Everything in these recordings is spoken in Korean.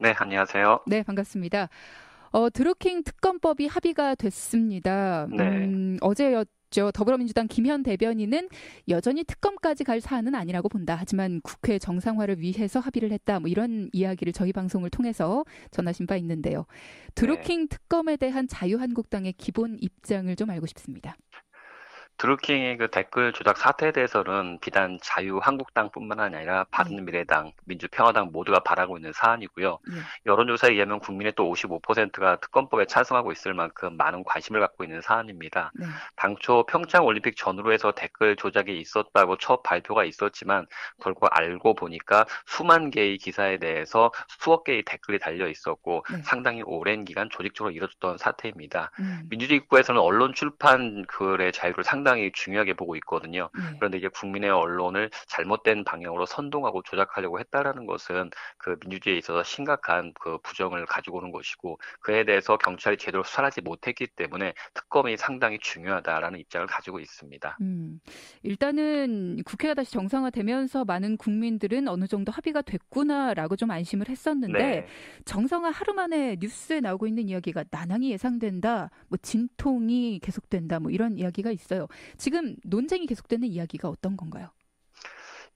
네, 안녕하세요. 네, 반갑습니다. 드루킹 특검법이 합의가 됐습니다. 네, 어제였죠. 더불어민주당 김현 대변인은 여전히 특검까지 갈 사안은 아니라고 본다. 하지만 국회 정상화를 위해서 합의를 했다. 뭐 이런 이야기를 저희 방송을 통해서 전하신 바 있는데요. 네. 드루킹 특검에 대한 자유한국당의 기본 입장을 좀 알고 싶습니다. 드루킹의 그 댓글 조작 사태에 대해서는 비단 자유한국당뿐만 아니라 예, 바른미래당, 민주평화당 모두가 바라고 있는 사안이고요. 예. 여론조사에 의하면 국민의 또 55%가 특검법에 찬성하고 있을 만큼 많은 관심을 갖고 있는 사안입니다. 네. 당초 평창 올림픽 전후로 해서 댓글 조작이 있었다고 첫 발표가 있었지만 결국 알고 보니까 수만 개의 기사에 대해서 수억 개의 댓글이 달려 있었고 네. 상당히 오랜 기간 조직적으로 이뤄졌던 사태입니다. 음. 민주주의 국가에서는 언론 출판 글의 자유를 상당히 중요하게 보고 있거든요. 예. 그런데 이제 국민의 언론을 잘못된 방향으로 선동하고 조작하려고 했다라는 것은 그 민주주의에 있어서 심각한 그 부정을 가지고 오는 것이고 그에 대해서 경찰이 제대로 수사하지 못했기 때문에 특검이 상당히 중요하다라는 입장을 가지고 있습니다. 음, 일단은 국회가 다시 정상화되면서 많은 국민들은 어느 정도 합의가 됐구나라고 좀 안심을 했었는데 네. 정상화 하루 만에 뉴스에 나오고 있는 이야기가 난항이 예상된다, 뭐 진통이 계속된다, 뭐 이런 이야기가 있어요. 지금 논쟁이 계속되는 이야기가 어떤 건가요?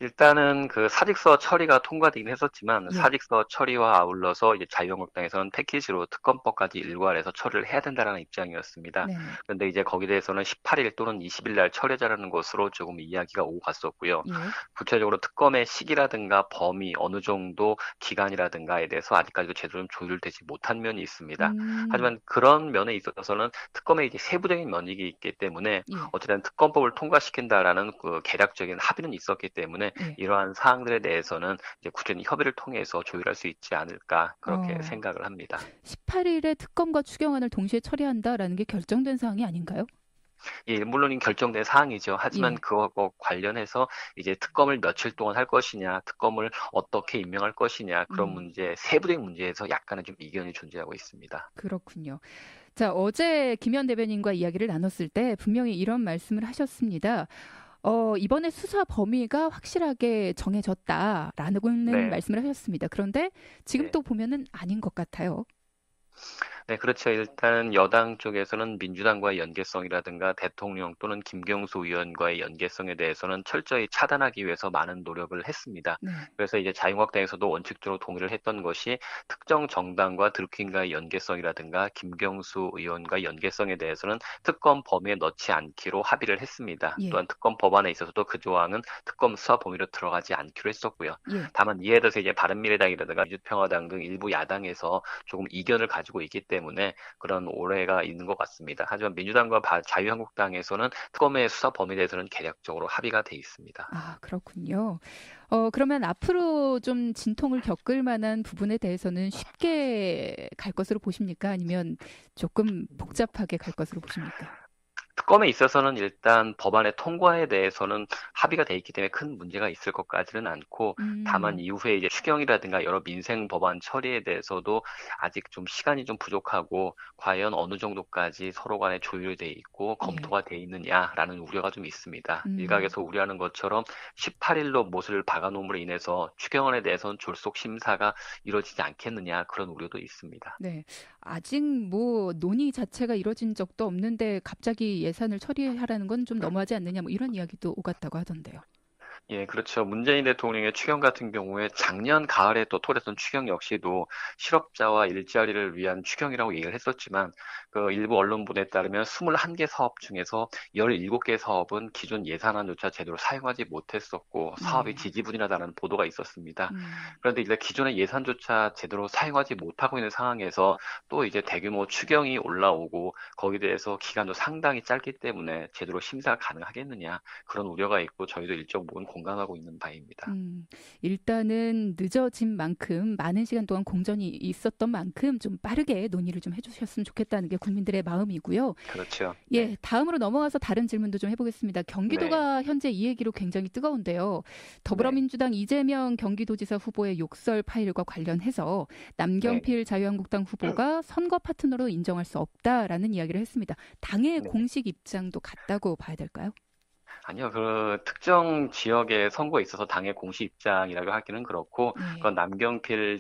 일단은 그 사직서 처리가 통과되긴 했었지만 예, 사직서 처리와 아울러서 이제 자유한국당에서는 패키지로 특검법까지 일괄해서 처리를 해야 된다라는 입장이었습니다. 네네, 그런데 이제 거기에 대해서는 18일 또는 20일 날 처리하자는 것으로 조금 이야기가 오고 갔었고요. 예, 구체적으로 특검의 시기라든가 범위, 어느 정도 기간이라든가에 대해서 아직까지도 제대로 좀 조율되지 못한 면이 있습니다. 음, 하지만 그런 면에 있어서는 특검의 이제 세부적인 면이 있기 때문에 예, 어쨌든 특검법을 통과시킨다라는 그 개략적인 합의는 있었기 때문에 예. 이러한 사항들에 대해서는 이제 구체적인 협의를 통해서 조율할 수 있지 않을까 그렇게 어, 생각을 합니다. 18일에 특검과 추경안을 동시에 처리한다라는 게 결정된 사항이 아닌가요? 예, 물론 결정된 사항이죠. 하지만 예. 그와 관련해서 이제 특검을 며칠 동안 할 것이냐, 특검을 어떻게 임명할 것이냐 그런 음. 문제, 세부적인 문제에서 약간의 좀 이견이 존재하고 있습니다. 그렇군요. 자, 어제 김현 대변인과 이야기를 나눴을 때 분명히 이런 말씀을 하셨습니다. 이번에 수사 범위가 확실하게 정해졌다라는 네. 말씀을 하셨습니다. 그런데 지금 네. 또 보면은 아닌 것 같아요. 네, 그렇죠. 일단 여당 쪽에서는 민주당과의 연계성이라든가 대통령 또는 김경수 의원과의 연계성에 대해서는 철저히 차단하기 위해서 많은 노력을 했습니다. 네. 그래서 이제 자유한국당에서도 원칙적으로 동의를 했던 것이 특정 정당과 드루킹과의 연계성이라든가 김경수 의원과의 연계성에 대해서는 특검 범위에 넣지 않기로 합의를 했습니다. 예. 또한 특검 법안에 있어서도 그 조항은 특검 수사 범위로 들어가지 않기로 했었고요. 예. 다만 이에 대해서 이제 바른미래당이라든가 민주평화당 등 일부 야당에서 조금 이견을 가지고 있기 때문에 그런 오해가 있는 것 같습니다. 하지만 민주당과 자유한국당에서는 특검의 수사 범위에 대해서는 개략적으로 합의가 돼 있습니다. 아, 그렇군요. 그러면 앞으로 좀 진통을 겪을 만한 부분에 대해서는 쉽게 갈 것으로 보십니까? 아니면 조금 복잡하게 갈 것으로 보십니까? 특검에 있어서는 일단 법안의 통과에 대해서는 합의가 돼 있기 때문에 큰 문제가 있을 것 같지는 않고 다만 음, 이후에 이제 추경이라든가 여러 민생 법안 처리에 대해서도 아직 좀 시간이 좀 부족하고 과연 어느 정도까지 서로 간에 조율돼 있고 예. 검토가 돼 있느냐라는 우려가 좀 있습니다. 음. 일각에서 우려하는 것처럼 18일로 못을 박아놓음으로 인해서 추경안에 대해서는 졸속 심사가 이루어지지 않겠느냐 그런 우려도 있습니다. 네. 아직 뭐 논의 자체가 이뤄진 적도 없는데 갑자기 예산을 처리하라는 건 좀 너무하지 않느냐 뭐 이런 이야기도 오갔다고 하던데요. 예, 그렇죠. 문재인 대통령의 추경 같은 경우에 작년 가을에 또 토했던 추경 역시도 실업자와 일자리를 위한 추경이라고 얘기를 했었지만 그 일부 언론 보도에 따르면 21개 사업 중에서 17개 사업은 기존 예산안조차 제대로 사용하지 못했었고 사업이 예. 지지부진하다는 보도가 있었습니다. 음. 그런데 이제 기존의 예산조차 제대로 사용하지 못하고 있는 상황에서 또 이제 대규모 추경이 올라오고 거기에 대해서 기간도 상당히 짧기 때문에 제대로 심사가 가능하겠느냐 그런 우려가 있고 저희도 일정 부분 공감하고 있는 바입니다. 음, 일단은 늦어진 만큼 많은 시간 동안 공전이 있었던 만큼 좀 빠르게 논의를 좀 해주셨으면 좋겠다는 게 국민들의 마음이고요. 그렇죠. 네. 예, 다음으로 넘어가서 다른 질문도 좀 해보겠습니다. 네. 경기도가 현재 이 얘기로 굉장히 뜨거운데요. 네. 더불어민주당 이재명 경기도지사 후보의 욕설 파일과 관련해서 네. 남경필 자유한국당 후보가 선거 파트너로 인정할 수 없다라는 이야기를 했습니다. 당의 네. 공식 입장도 같다고 봐야 될까요? 아니요, 그 특정 지역의 선거에 있어서 당의 공식 입장이라고 하기는 그렇고, 네. 그건 남경필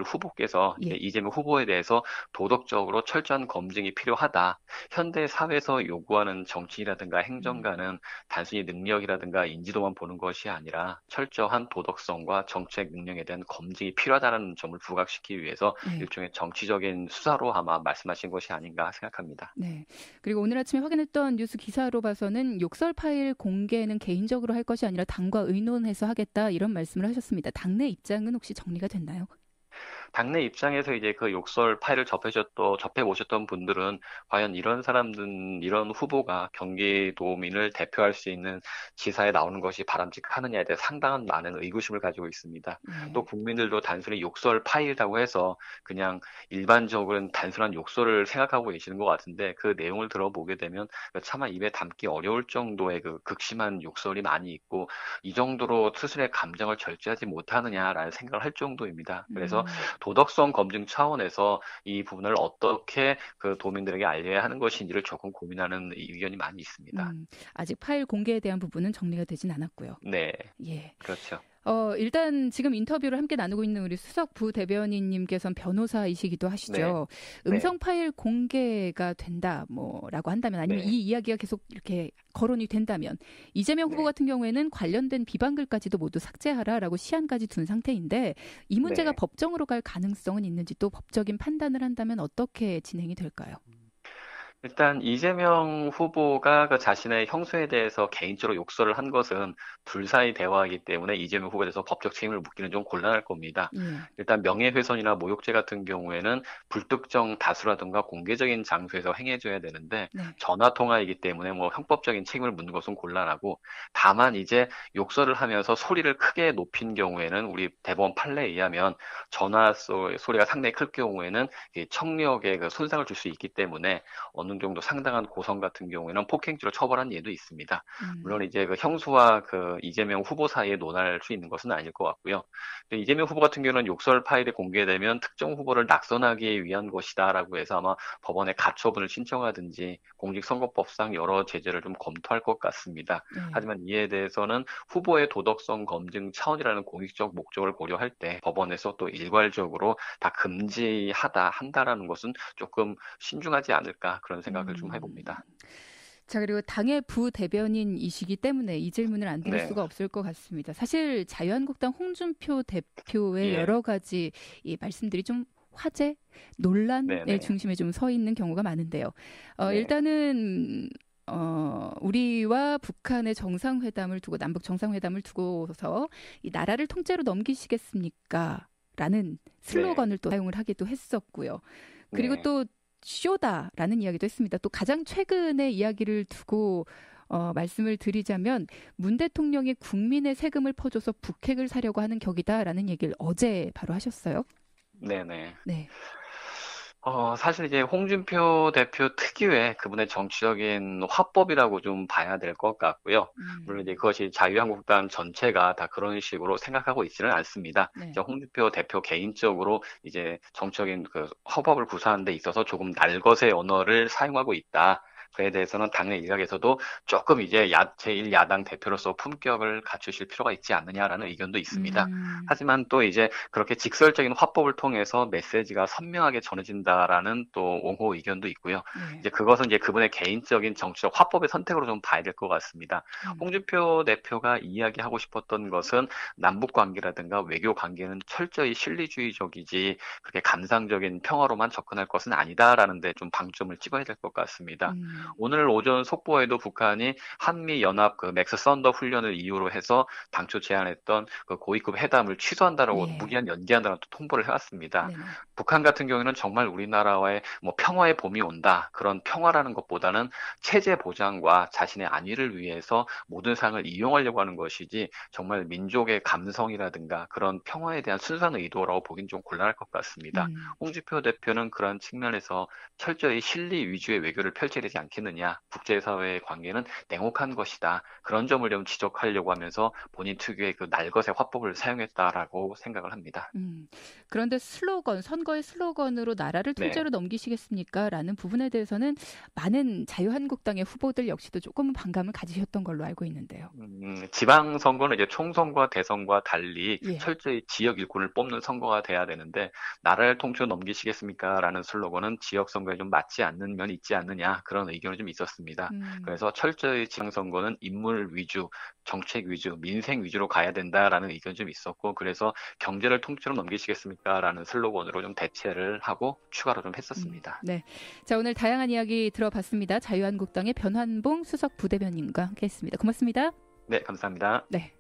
후보께서 이제 예. 이재명 후보에 대해서 도덕적으로 철저한 검증이 필요하다. 현대 사회에서 요구하는 정치인이라든가 음. 행정가는 단순히 능력이라든가 인지도만 보는 것이 아니라 철저한 도덕성과 정책 능력에 대한 검증이 필요하다는 점을 부각시키기 위해서 네. 일종의 정치적인 수사로 아마 말씀하신 것이 아닌가 생각합니다. 네. 그리고 오늘 아침에 확인했던 뉴스 기사로 봐서는 욕설 파일 공개는 개인적으로 할 것이 아니라 당과 의논해서 하겠다 이런 말씀을 하셨습니다. 당내 입장은 혹시 정리가 됐나요? 당내 입장에서 이제 그 욕설 파일을 접해 보셨던 분들은 과연 이런 사람들, 이런 후보가 경기도민을 대표할 수 있는 지사에 나오는 것이 바람직하느냐에 대해 상당한 많은 의구심을 가지고 있습니다. 또 네. 국민들도 단순히 욕설 파일이라고 해서 그냥 일반적으로는 단순한 욕설을 생각하고 계시는 것 같은데 그 내용을 들어보게 되면 차마 입에 담기 어려울 정도의 그 극심한 욕설이 많이 있고 이 정도로 스스로의 감정을 절제하지 못하느냐라는 생각을 할 정도입니다. 그래서 음. 도덕성 검증 차원에서 이 부분을 어떻게 그 도민들에게 알려야 하는 것인지를 조금 고민하는 의견이 많이 있습니다. 아직 파일 공개에 대한 부분은 정리가 되진 않았고요. 네, 예. 그렇죠. 일단 지금 인터뷰를 함께 나누고 있는 우리 수석 부대변인님께서는 변호사이시기도 네, 하시죠. 네, 음성 파일 공개가 된다, 뭐라고 한다면 아니면 네, 이 이야기가 계속 이렇게 거론이 된다면 이재명 후보 네, 같은 경우에는 관련된 비방글까지도 모두 삭제하라라고 시한까지 둔 상태인데 이 문제가 네. 법정으로 갈 가능성은 있는지 또 법적인 판단을 한다면 어떻게 진행이 될까요? 일단 이재명 후보가 그 자신의 형수에 대해서 개인적으로 욕설을 한 것은 불사의 대화이기 때문에 이재명 후보에 대해서 법적 책임을 묻기는 좀 곤란할 겁니다. 예. 일단 명예훼손이나 모욕죄 같은 경우에는 불특정 다수라든가 공개적인 장소에서 행해져야 되는데 네. 전화 통화이기 때문에 뭐 형법적인 책임을 묻는 것은 곤란하고 다만 이제 욕설을 하면서 소리를 크게 높인 경우에는 우리 대법원 판례에 의하면 소리가 상당히 클 경우에는 이 청력에 그 손상을 줄 수 있기 때문에 어느 정도 상당한 고성 같은 경우에는 폭행죄로 처벌한 예도 있습니다. 물론 음. 이제 그 형수와 그 이재명 후보 사이에 논할 수 있는 것은 아닐 것 같고요. 근데 이재명 후보 같은 경우는 욕설 파일이 공개되면 특정 후보를 낙선하기 위한 것이다라고 해서 아마 법원에 가처분을 신청하든지 공직선거법상 여러 제재를 좀 검토할 것 같습니다. 네. 하지만 이에 대해서는 후보의 도덕성 검증 차원이라는 공익적 목적을 고려할 때 법원에서 또 일괄적으로 다 한다라는 것은 조금 신중하지 않을까 그런 생각을 좀 음. 해봅니다. 자, 그리고 당의 부대변인이시기 때문에 이 질문을 안 드릴 네, 수가 없을 것 같습니다. 사실 자유한국당 홍준표 대표의 예, 여러 가지 이 말씀들이 좀 화제, 논란의 네네, 중심에 좀 서 있는 경우가 많은데요. 네, 일단은 우리와 북한의 정상회담을 두고 남북 정상회담을 두고서 이 나라를 통째로 넘기시겠습니까? 라는 네, 슬로건을 또 사용을 하기도 했었고요. 그리고 네. 또 쇼다라는 이야기도 했습니다. 또 가장 최근의 이야기를 두고 말씀을 드리자면 문 대통령이 국민의 세금을 퍼줘서 북핵을 사려고 하는 격이다라는 얘기를 어제 바로 하셨어요. 네네. 네. 사실 이제 홍준표 대표 특유의 그분의 정치적인 화법이라고 좀 봐야 될 것 같고요. 물론 이제 음. 그것이 자유한국당 전체가 다 그런 식으로 생각하고 있지는 않습니다. 이제 네. 홍준표 대표 개인적으로 이제 정치적인 그 화법을 구사하는 데 있어서 조금 날것의 언어를 사용하고 있다. 그에 대해서는 당내 일각에서도 조금 이제 제1야당 대표로서 품격을 갖추실 필요가 있지 않느냐라는 의견도 있습니다. 음. 하지만 또 이제 그렇게 직설적인 화법을 통해서 메시지가 선명하게 전해진다라는 또 옹호 의견도 있고요. 네. 이제 그것은 이제 그분의 개인적인 정치적 화법의 선택으로 좀 봐야 될 것 같습니다. 음. 홍준표 대표가 이야기하고 싶었던 것은 남북 관계라든가 외교 관계는 철저히 실리주의적이지 그렇게 감상적인 평화로만 접근할 것은 아니다라는 데 좀 방점을 찍어야 될 것 같습니다. 음. 오늘 오전 속보에도 북한이 한미 연합 그 맥스 썬더 훈련을 이유로 해서 당초 제안했던 그 고위급 회담을 취소한다라고 예. 무기한 연기한다는 또 통보를 해왔습니다. 네네. 북한 같은 경우에는 정말 우리나라와의 뭐 평화의 봄이 온다. 그런 평화라는 것보다는 체제 보장과 자신의 안위를 위해서 모든 상을 이용하려고 하는 것이지 정말 민족의 감성이라든가 그런 평화에 대한 순수한 의도라고 보긴 좀 곤란할 것 같습니다. 음. 홍준표 대표는 그런 측면에서 철저히 실리 위주의 외교를 펼쳐야 되지 않겠느냐. 국제사회의 관계는 냉혹한 것이다. 그런 점을 좀 지적하려고 하면서 본인 특유의 그 날것의 화법을 사용했다라고 생각을 합니다. 그런데 선거의 슬로건으로 나라를 네. 통째로 넘기시겠습니까? 라는 부분에 대해서는 많은 자유한국당의 후보들 역시도 조금은 반감을 가지셨던 걸로 알고 있는데요. 지방선거는 이제 총선과 대선과 달리 예. 철저히 지역 일꾼을 뽑는 선거가 돼야 되는데, 나라를 통째로 넘기시겠습니까? 라는 슬로건은 지역 선거에 좀 맞지 않는 면이 있지 않느냐, 그런 의견이 좀 있었습니다. 음. 그래서 철저히 지방선거는 인물 위주, 정책 위주, 민생 위주로 가야 된다라는 의견이 좀 있었고, 그래서 경제를 통째로 넘기시겠습니까? 라는 슬로건으로 좀 대체를 하고 추가로 좀 했었습니다. 네. 자, 오늘 다양한 이야기 들어봤습니다. 자유한국당의 변환봉 수석 부대변인과 함께했습니다. 고맙습니다. 네, 감사합니다. 네.